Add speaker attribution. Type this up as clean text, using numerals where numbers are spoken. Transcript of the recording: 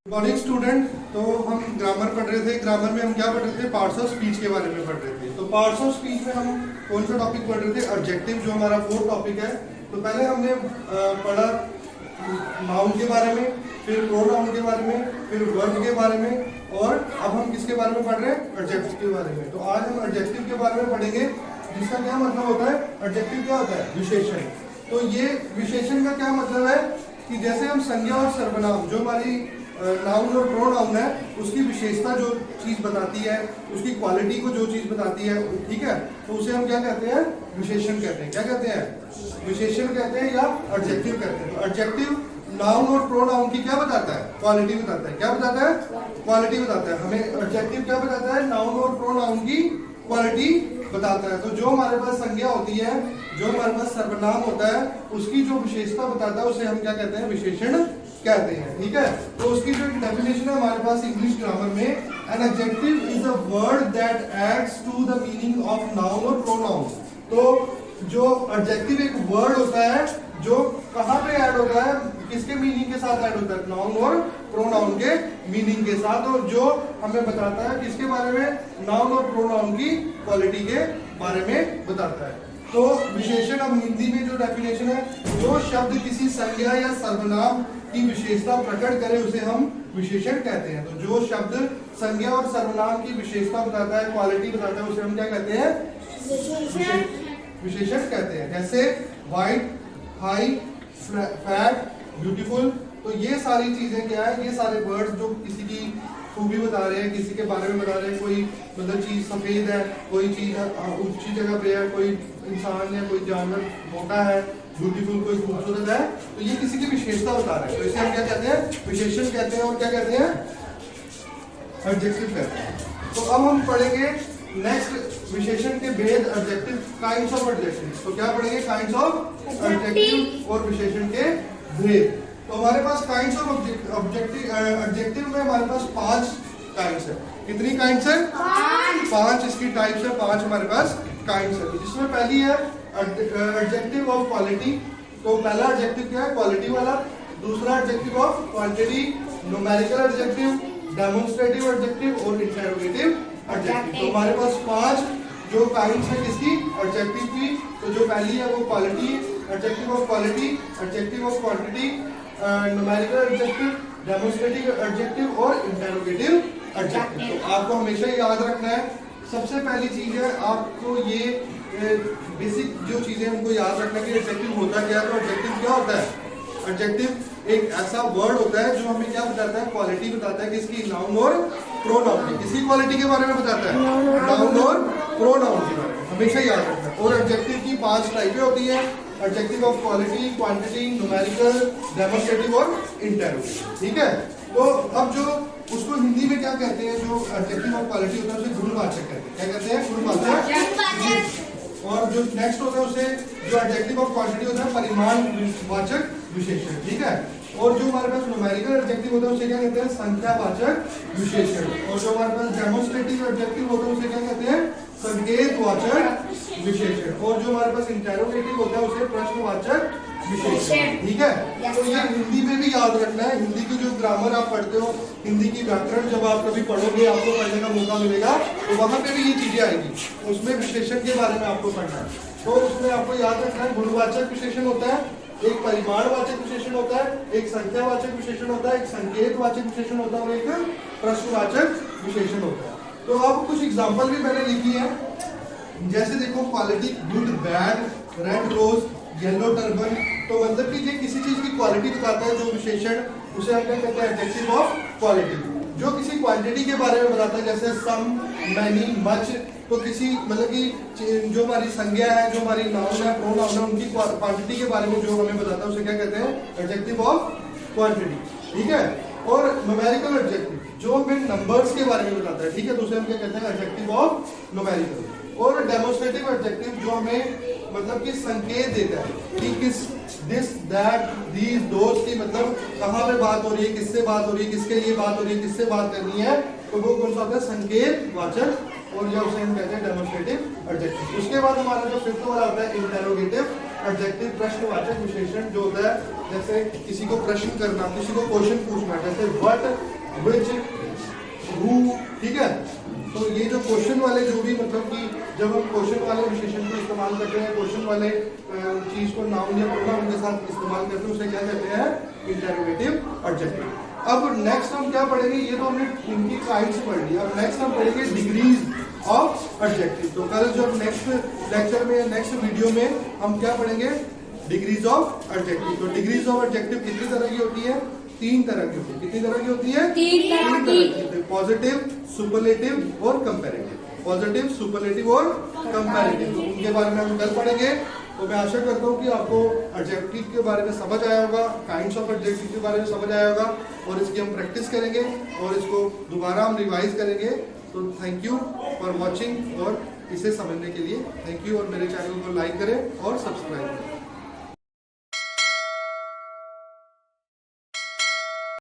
Speaker 1: Morning student. तो हम grammar पढ़ रहे थे। ग्रामर में हम क्या पढ़ रहे थे? पार्ट्स ऑफ स्पीच के बारे में पढ़ रहे थे। तो पार्ट्स ऑफ स्पीच में हम कौन सा टॉपिक पढ़ रहे थे? ऑब्जेक्टिव, जो हमारा फोर्थ टॉपिक है। तो पहले हमने पढ़ा नाउन के बारे में, फिर प्रोनाउन के बारे में, फिर वर्ब के बारे में, और अब हम किसके बारे में पढ़ रहे हैं? एडजेक्टिव के बारे में। तो आज हम एडजेक्टिव के बारे में पढ़ेंगे, जिसका क्या मतलब होता है? एडजेक्टिव क्या होता है? विशेषण। तो ये विशेषण का क्या मतलब है कि जैसे हम संज्ञा और सर्वनाम, जो हमारी नाउन और प्रोनाउन है, उसकी विशेषता जो चीज बताती है, उसकी क्वालिटी को जो चीज बताती है, ठीक है, तो उसे हम क्या कहते हैं? विशेषण कहते हैं। क्या कहते हैं? विशेषण कहते हैं या एडजेक्टिव कहते हैं। तो एडजेक्टिव नाउन और प्रोनाउन की क्या बताता है? क्वालिटी बताता है। क्या बताता है? क्वालिटी बताता है। हमें एडजेक्टिव क्या बताता है? नाउन और प्रोनाउन की क्वालिटी बताता है। तो जो हमारे पास संज्ञा होती है, जो हमारे पास सर्वनाम होता है, उसकी जो विशेषता बताता है, उसे हम क्या कहते हैं? विशेषण कहते हैं। ठीक है, तो उसकी जो डेफिनेशन है हमारे पास इंग्लिश ग्रामर में, an adjective is a word that adds to the meaning of noun और प्रोनाउन। तो जो एडजेक्टिव एक वर्ड होता है जो कहाँ पे ऐड होता है? किसके मीनिंग के साथ ऐड होता है? नाउन और प्रोनाउन के मीनिंग के साथ, और जो हमें बताता है किसके बारे में? नाउन और प्रोनाउन की क्वालिटी के बारे में बताता है। तो विशेषण, अब हिंदी में जो डेफिनेशन है, जो शब्द किसी संज्ञा या सर्वनाम की विशेषता प्रकट करे, उसे हम विशेषण कहते हैं। तो जो शब्द संज्ञा और सर्वनाम की विशेषता बताता है, क्वालिटी बताता है, उसे हम क्या कहते हैं? विशेषण कहते हैं। जैसे वाइट, हाई, फैट, ब्यूटीफुल। तो ये सारी चीजें क्या है? ये सारे वर्ड्स जो किसी की खूबी बता रहे हैं, किसी के बारे में बता रहे हैं। कोई मतलब चीज सफेद है, कोई चीज ऊंची जगह पे है, कोई इंसान या कोई जानवर मोटा है, ब्यूटीफुल कोई खूबसूरत है, तो ये किसी की विशेषता बता रहे हैं। तो इसे हम क्या कहते हैं? विशेषण कहते हैं। और क्या कहते हैं? एडजेक्टिव कहते हैं। तो अब हम पढ़ेंगे नेक्स्ट विशेषण के भेद, एडजेक्टिव, काइंड्स ऑफ एडजेक्टिव। तो क्या पढ़ेंगे? काइंड्स ऑफ एडजेक्टिव और विशेषण के भेद। तो हमारे पास काइंड्स ऑफ एडजेक्टिव में हमारे पास 5 काइंड्स है। कितनी काइंड्स है? 5 इसकी टाइप्स है। 5 हमारे पास काइंड्स है। जिसमें पहली है एडजेक्टिव ऑफ क्वालिटी। तो पहला एडजेक्टिव क्या है? क्वालिटी वाला। दूसरा adjective of quantity, numerical adjective, demonstrative adjective और इंटरोगेटिव एडजेक्टिव। तो हमारे पास 5 जो काइंड्स है किसकी? एडजेक्टिव की। तो जो पहली है वो quality, adjective of quality, adjective of quantity, numerical adjective, demonstrative adjective और इंटरोगेटिव एडजेक्टिव। तो आपको हमेशा याद रखना है, सबसे पहली चीज है आपको ये बेसिक जो चीजें हमको याद रखना है कि एडजेक्टिव होता क्या है। तो एडजेक्टिव क्या होता है? एडजेक्टिव एक ऐसा वर्ड होता है जो हमें क्या बताता है? क्वालिटी बताता है। किसकी? नाउन और प्रोनाउन की। किसी क्वालिटी के बारे में बताता है? नाउन और प्रोनाउन के बारे में। हमेशा याद रखना है। और एडजेक्टिव की 5 टाइपें होती हैं, adjective of quality, quantity, numerical, demonstrative और इंटरोगेटिव। ठीक है, तो अब जो उसको हिंदी में क्या कहते हैं? जो एडजेक्टिव ऑफ क्वालिटी होता है उसे गुणवाचक कहते हैं। क्या कहते हैं? गुणवाचक। और जो नेक्स्ट होता है उसे, जो एडजेक्टिव ऑफ क्वांटिटी होता है, परिमाणवाचक विशेषण। ठीक है, और जो हमारे पास न्यूमेरिकल एडजेक्टिव होता है उसे क्या कहते हैं? संख्यावाचक विशेषण। और जो हमारे पास डेमोन्स्ट्रेटिव एडजेक्टिव होता है उसे क्या कहते हैं? संकेतवाचक विशेषण। और जो हमारे पास इंटरोगेटिव होता है उसे प्रश्नवाचक विशेषण। ठीक है, तो ये हिंदी में भी याद रखना है। हिंदी की जो ग्रामर आप पढ़ते हो, हिंदी की व्याकरण जब आप कभी पढ़ोगे, आपको पढ़ने का मौका मिलेगा, तो वहां पे भी ये चीजें आएंगी। उसमें विशेषण के बारे में आपको पढ़ना है। तो उसमें आपको याद रखना है, गुणवाचक विशेषण होता है, एक परिमाणवाचक विशेषण होता है, एक संख्यावाचक विशेषण होता है, एक संकेतवाचक विशेषण होता है और एक प्रश्नवाचक विशेषण होता है। तो अब कुछ एग्जांपल भी मैंने लिखी है। जैसे देखो, quality, good, bad, red rose, yellow turban. तो मतलब कि ये किसी चीज की क्वालिटी बताता है, जो विशेषण, उसे हम क्या कहते हैं? Adjective of quality. जो किसी क्वांटिटी के बारे में बताता है, जैसे सम, मैनी, मच। तो किसी मतलब कि जो हमारी संज्ञा है, जो हमारी नाउन है, प्रोनाउन है, उनकी क्वांटिटी के बारे में जो हमें बताता है उसे क्या कहते हैं? Adjective of quantity. ठीक है, और न्यूमेरिकल एडजेक्टिव जो हमें नंबर्स के बारे में बताता है, ठीक है, तो उसे हम क्या कहते हैं? Adjective of numerical. और डेमोन्स्ट्रेटिव एडजेक्टिव जो हमें मतलब कि संकेत देता है कि किस, दिस, दैट, दीज, दोज की मतलब कहाँ पे बात हो रही है, किससे बात हो रही है, किसके लिए बात हो रही है, किससे बात करनी है। तो वो कौन सा होता है? संकेतवाचक। और या उसे हम कहते हैं डेमोन्स्ट्रेटिव एडजेक्टिव। उसके बाद हमारा जो 5th वाला होता है इंटरोगेटिव एडजेक्टिव, प्रश्नवाचक विशेषण जो होता है। जैसे किसी को प्रश्न करना, किसी को क्वेश्चन पूछना, जैसे व्हाट, व्हिच, हु, ठीक है। तो ये जो क्वेश्चन वाले जो भी मतलब कि जब हम क्वेश्चन वाले विशेषण को इस्तेमाल करते हैं, क्वेश्चन वाले चीज को नाउन या प्रोनाउन के साथ इस्तेमाल करते हैं, उसे क्या कहते हैं? Interrogative adjective. अब नेक्स्ट हम क्या पढ़ेंगे? ये तो हमने इनकी काइंड्स पढ़ लिया। अब नेक्स्ट हम पढ़ेंगे डिग्रीज ऑफ एडजेक्टिव। तो कल जो नेक्स्ट लेक्चर में, नेक्स्ट वीडियो में हम क्या पढ़ेंगे? Degrees of adjective. तो डिग्रीज ऑफ एडजेक्टिव कितनी तरह की होती है? 3 तरह की होती है। कितनी तरह की होती है?
Speaker 2: 3 तरह की।
Speaker 1: पॉजिटिव, सुपरलेटिव और कंपैरेटिव। पॉजिटिव, सुपरलेटिव और कंपैरेटिव, तो उनके बारे में हम कल पढ़ेंगे। तो मैं आशा करता हूँ कि आपको एडजेक्टिव के बारे में समझ आया होगा, काइंड्स ऑफ एडजेक्टिव के बारे में समझ आया होगा, और इसकी हम प्रैक्टिस करेंगे और इसको दोबारा हम रिवाइज करेंगे। तो थैंक यू फॉर वॉचिंग, और इसे समझने के लिए थैंक यू। और मेरे चैनल को लाइक करें और सब्सक्राइब करें।